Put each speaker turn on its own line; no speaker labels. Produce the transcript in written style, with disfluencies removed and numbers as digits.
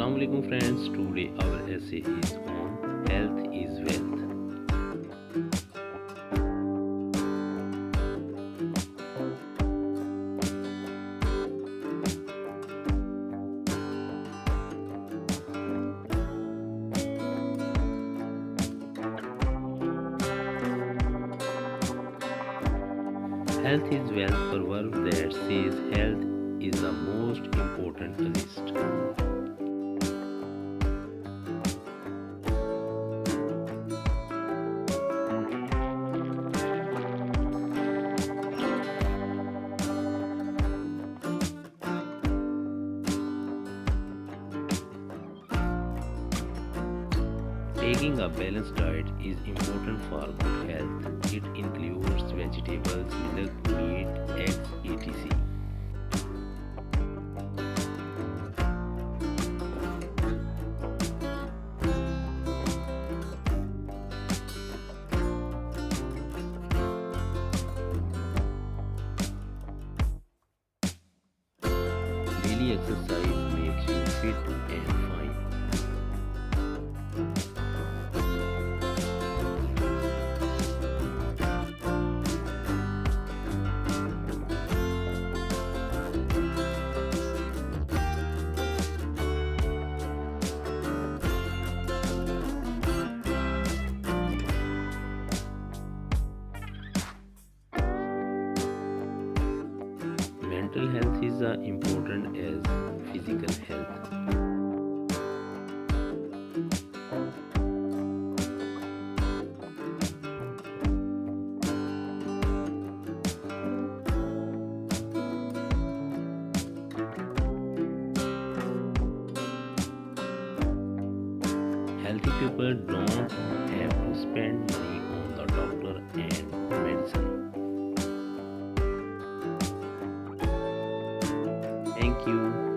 Assalamu alaikum friends. Today our essay is on health is wealth. Health is wealth proverb that says health is the most important list. Taking a balanced diet is important for good health. It includes vegetables, milk, meat, eggs, etc. Daily exercise makes you fit and fine. Mental health is as important as physical health. Healthy people don't have to spend money on the doctor and medicine. Thank you.